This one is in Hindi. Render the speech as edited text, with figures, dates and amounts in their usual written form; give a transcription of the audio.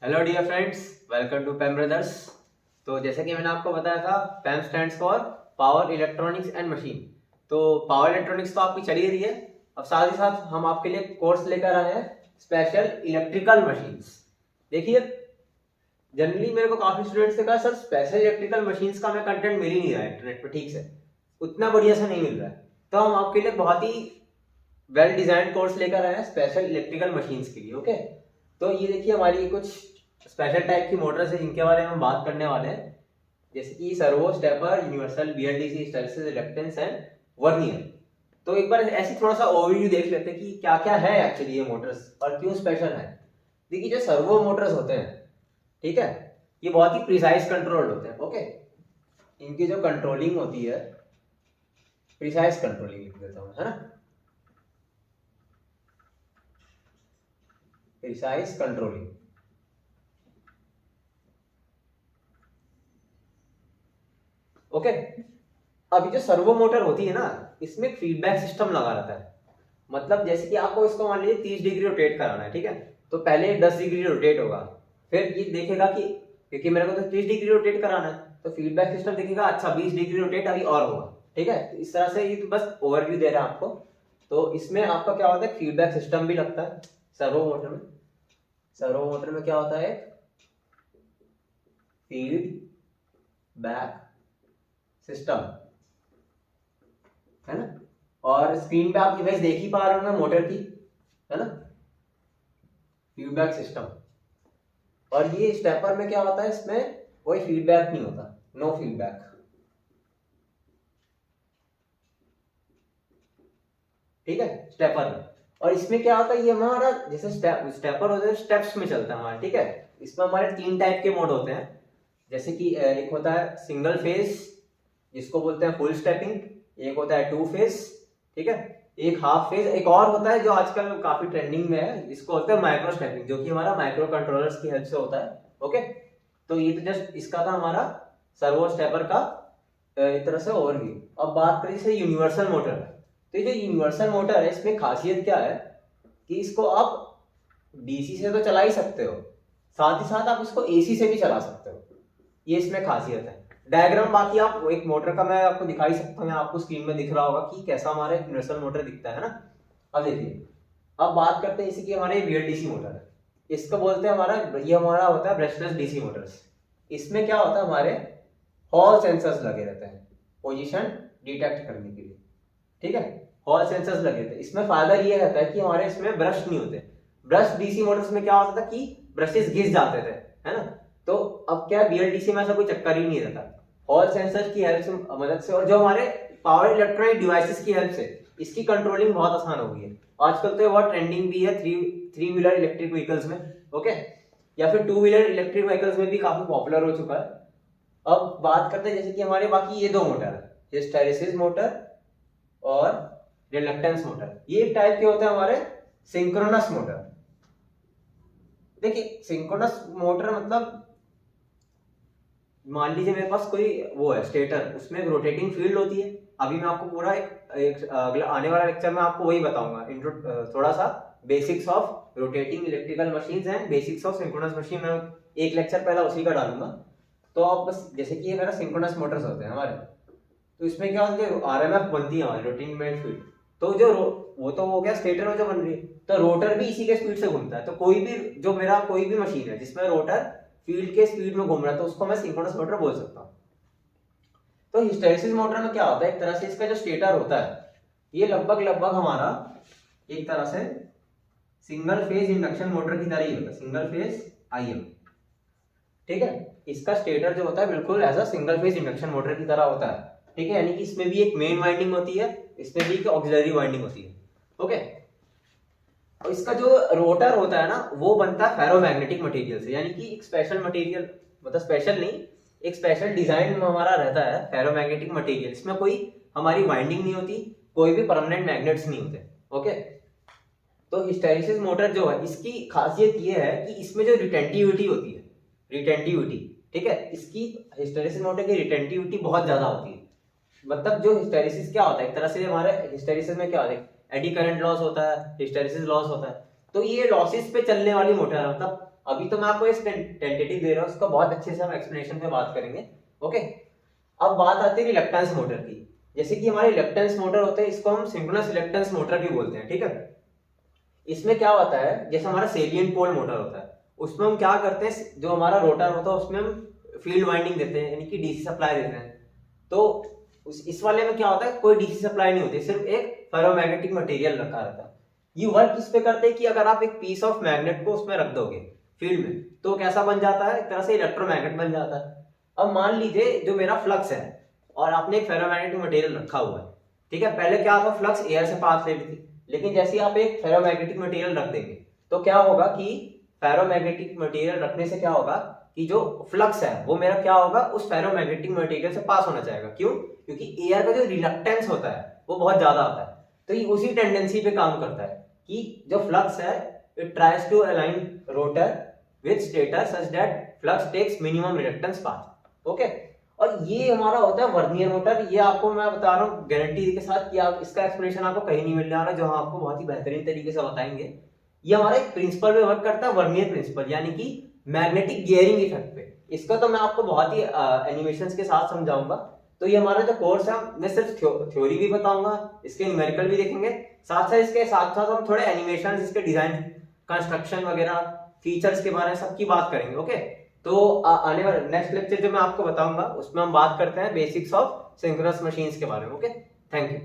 Hello dear friends, welcome to Pam brothers. तो जैसे कि मैंने आपको बताया था, Pam stands for power electronics and machine. तो पावर इलेक्ट्रॉनिक्स तो आपकी चली रही है, अब साथ ही साथ हम आपके लिए कोर्स लेकर आए हैं स्पेशल इलेक्ट्रिकल मशीन्स। देखिए, जनरली मेरे को काफी स्टूडेंट्स ने कहा सर स्पेशल इलेक्ट्रिकल मशीन्स का हमें कंटेंट मिल ही नहीं रहा है इंटरनेट पर ठीक से, उतना बढ़िया से नहीं मिल रहा है। तो हम आपके लिए बहुत ही वेल डिजाइन कोर्स लेकर आए हैं स्पेशल इलेक्ट्रिकल मशीन्स के लिए। ओके, तो ये देखिए हमारी कुछ स्पेशल टाइप की मोटर्स है जिनके बारे में हम बात करने वाले हैं, जैसे कि servo, stepper, universal, BLDC, hysteresis, reluctance and vernier. तो एक बार ऐसे थोड़ा सा ओवरव्यू देख लेते हैं कि क्या क्या है एक्चुअली ये मोटर्स और क्यों स्पेशल है। देखिए, जो सर्वो मोटर्स होते हैं, ठीक है, ये बहुत ही प्रिसाइज कंट्रोल्ड होते हैं। ओके, इनकी जो कंट्रोलिंग होती है, प्रिसाइज कंट्रोलिंग लिख देता हूं, है ना, प्रिसाइज कंट्रोलिंग। ओके, अभी जो सर्वो मोटर होती है ना, इसमें फीडबैक सिस्टम लगा रहता है। मतलब जैसे कि आपको इसको मान लीजिए 30 डिग्री रोटेट कराना है, ठीक है, तो पहले 10 डिग्री रोटेट होगा, फिर ये देखेगा कि क्योंकि मेरे को तो 30 डिग्री रोटेट कराना है, तो फीडबैक सिस्टम देखेगा अच्छा 20 डिग्री रोटेट अभी और होगा, ठीक है। तो इस तरह से ये तो बस ओवरव्यू दे रहा है आपको। तो इसमें आपका क्या होता है, फीडबैक सिस्टम भी लगता है सर्वो मोटर में। सर्वो मोटर में क्या होता है, फीडबैक सिस्टम, है ना। और स्क्रीन पे आप इमेज देख ही पा रहे होंगे मोटर की, है ना, फीडबैक सिस्टम। और ये स्टेपर में क्या होता है, इसमें कोई फीडबैक नहीं होता, नो फीडबैक, ठीक है, स्टेपर में। और इसमें क्या होता है, ये हमारा जैसे स्टेपर होता है स्टेप्स में चलता है हमारा, ठीक है। इसमें हमारे 3 टाइप के मोड होते हैं, जैसे कि एक होता है सिंगल फेज जिसको बोलते हैं फुल स्टेपिंग, एक होता है 2 फेज, ठीक है, एक हाफ फेज, एक और होता है जो आजकल काफी ट्रेंडिंग में है, जिसको होता है माइक्रो स्टेपिंग, जो कि हमारा माइक्रो कंट्रोलर्स की हेल्प से होता है। ओके, तो ये तो जस्ट इसका था हमारा सर्वो स्टेपर का एक तरह से ओवरव्यू। अब बात करें जैसे यूनिवर्सल मोटर है, तो ये जो यूनिवर्सल मोटर है इसमें खासियत क्या है कि इसको आप डीसी से तो चला ही सकते हो, साथ ही साथ आप इसको एसी से भी चला सकते हो, ये इसमें खासियत है। डायग्राम बाकी आप एक मोटर का मैं आपको दिखा ही सकता हूँ, आपको स्क्रीन में दिख रहा होगा कि कैसा हमारा यूनिवर्सल मोटर दिखता है ना। अब देखिए, अब बात करते हैं इसी की, हमारे बीएलडीसी मोटर है, इसको बोलते हैं हमारा, ये हमारा होता है ब्रशलेस डीसी मोटर्स। इसमें क्या होता है, हमारे हॉल सेंसर्स लगे रहते हैं पोजीशन डिटेक्ट करने के लिए, ठीक है, हॉल सेंसर्स लगे रहते हैं। इसमें फायदा ये रहता है कि हमारे इसमें ब्रश नहीं होते। ब्रश डीसी मोटर्स में क्या होता था कि ब्रशेस घिस जाते थे, है ना। तो अब क्या बीएलडीसी में ऐसा कोई चक्कर ही नहीं रहता, हॉल सेंसर की हेल्प से, मदद से, और जो हमारे पावर इलेक्ट्रॉनिक डिवाइसेस की हेल्प से इसकी कंट्रोलिंग बहुत आसान हो गई है। आजकल तो ये बहुत ट्रेंडिंग भी है थ्री व्हीलर इलेक्ट्रिक व्हीकल्स में, ओके, या फिर 2 व्हीलर इलेक्ट्रिक व्हीकल्स में भी काफी पॉपुलर हो चुका है। अब बात करते हैं जैसे कि हमारे बाकी ये 2 मोटर है, हिस्टैरिसीस मोटर और रिलक्टेंस मोटर। ये एक टाइप के होते हैं हमारे सिंक्रोनस मोटर। देखिए, सिंक्रोनस मोटर मतलब मान लीजिए मेरे पास कोई वो है स्टेटर, उसमें एक रोटेटिंग फील्ड होती है। अभी मैं आपको पूरा एक अगला आने वाला लेक्चर में आपको वही बताऊंगा, इंट्रो थोड़ा सा basics of rotating electrical machines and basics of synchronous machine, मैं एक लेक्चर पहला उसी का डालूंगा। तो आप बस जैसे कि ये मेरा सिंक्रोनस मोटर्स होते हैं हमारे, तो इसमें क्या होता है, आरएमएफ बनती है हमारी रोटेटिंग फील्ड, तो जो वो तो हो गया स्टेटर में जो बन रही है, तो रोटर भी इसी के स्पीड से घूमता है। तो कोई भी जो मेरा कोई भी मशीन है जिसमें रोटर फील्ड के स्पीड में घूम रहा है, तो उसको मैं सिंक्रोनस मोटर बोल सकता हूँ। तो हिस्टैरिसीस मोटर में क्या होता है, एक तरह से इसका जो स्टेटर होता है ये लगभग हमारा एक तरह से सिंगल फेज इंडक्शन मोटर की तरह ही होता है, सिंगल फेज आईएम, ठीक है। इसका स्टेटर जो होता है बिल्कुल ऐसा सिंगल फेज इंडक्शन मोटर की तरह होता है, ठीक है, यानी कि इसमें भी एक मेन वाइंडिंग होती है, इसमें भी एक ऑक्सिलरी वाइंडिंग होती है। ओके, और इसका जो रोटर होता है ना, वो बनता है फेरोमैग्नेटिक मटेरियल से, यानी कि एक स्पेशल मटेरियल, मतलब स्पेशल नहीं, एक स्पेशल डिजाइन में हमारा रहता है फेरोमैग्नेटिक मटेरियल। इसमें कोई हमारी वाइंडिंग नहीं होती, कोई भी परमानेंट मैग्नेट्स नहीं होते। ओके, तो हिस्टैरिसीस मोटर जो है इसकी खासियत ये है कि इसमें जो रिटेंटिविटी होती है, रिटेंटिविटी, ठीक है, इसकी हिस्टैरिसीस मोटर की रिटेंटिविटी बहुत ज्यादा होती है। मतलब जो हिस्टैरिसीस क्या होता है, एक तरह से हमारे हिस्टैरिसीस में क्या होता है, एडी करंट लॉस होता है, हिस्टैरिसीस लॉस होता है। तो ये लॉसेस पे चलने वाली मोटर है, मतलब अभी तो मैं आपको इस टेंटेटिव दे रहा हूँ, उसका बहुत अच्छे से हम एक्सप्लेनेशन पे बात करेंगे। ओके, अब बात आती है रिलक्टेंस मोटर की। जैसे कि हमारे रिलक्टेंस मोटर होते हैं, इसको हम सिंक्रोनस रिलक्टेंस मोटर भी बोलते हैं, ठीक है। इसमें क्या होता है, जैसे हमारा सेलियंट पोल मोटर होता है, उसमें हम क्या करते हैं, जो हमारा रोटर होता है उसमें हम फील्ड वाइंडिंग देते हैं, यानी कि डीसी सप्लाई देते हैं। तो इस वाले में क्या होता है, कोई डीसी सप्लाई नहीं होती, सिर्फ एक फेरोमैग्नेटिक मटेरियल रखा रहता है। ये वर्क इस पे करते हैं कि अगर आप एक पीस ऑफ मैग्नेट को उसमें रख दोगे फील्ड में, तो कैसा बन जाता है, एक तरह से इलेक्ट्रोमैग्नेट बन जाता है। अब मान लीजिए जो मेरा फ्लक्स है और आपने एक फेरोमैग्नेटिक मटेरियल रखा हुआ है, ठीक है। पहले क्या था, फ्लक्स एयर से पास ले रही थी, लेकिन जैसे ही आप एक फेरोमैग्नेटिक मटेरियल रख देंगे तो क्या होगा कि फेरोमैग्नेटिक मटेरियल रखने से क्या होगा कि जो फ्लक्स है वो मेरा क्या होगा, उस फेरोमैग्नेटिक मटेरियल से पास होना चाहेगा। क्यों? क्योंकि एयर का जो रिलक्टेंस होता है वो बहुत ज्यादा होता है। तो ये उसी टेंडेंसी पे काम करता है कि जो फ्लक्स है it tries to align rotor with stator such that flux takes minimum reluctance path. Okay, और ये हमारा होता है वर्नियर मोटर। ये आपको मैं बता रहा हूँ गारंटी के साथ कि आप इसका एक्सप्लेनेशन आपको कहीं नहीं मिलने वाला, जो हम आपको बहुत ही बेहतरीन तरीके से बताएंगे। ये हमारा एक प्रिंसिपल पे वर्क करता है, वर्नियर प्रिंसिपल, यानी कि मैग्नेटिक गियरिंग इफेक्ट पे। इसका तो मैं आपको बहुत ही एनिमेशंस के साथ समझाऊंगा। तो ये हमारा जो कोर्स है, मैं सिर्फ थ्योरी भी बताऊंगा, इसके न्यूमेरिकल भी देखेंगे, साथ साथ इसके साथ साथ हम थोड़े एनिमेशन, इसके डिजाइन, कंस्ट्रक्शन वगैरह, फीचर्स के बारे में सबकी बात करेंगे। ओके, तो आने वाले नेक्स्ट लेक्चर जो मैं आपको बताऊंगा उसमें हम बात करते हैं बेसिक्स ऑफ सिंक्रोनस मशीन्स के बारे में। Okay, thank you.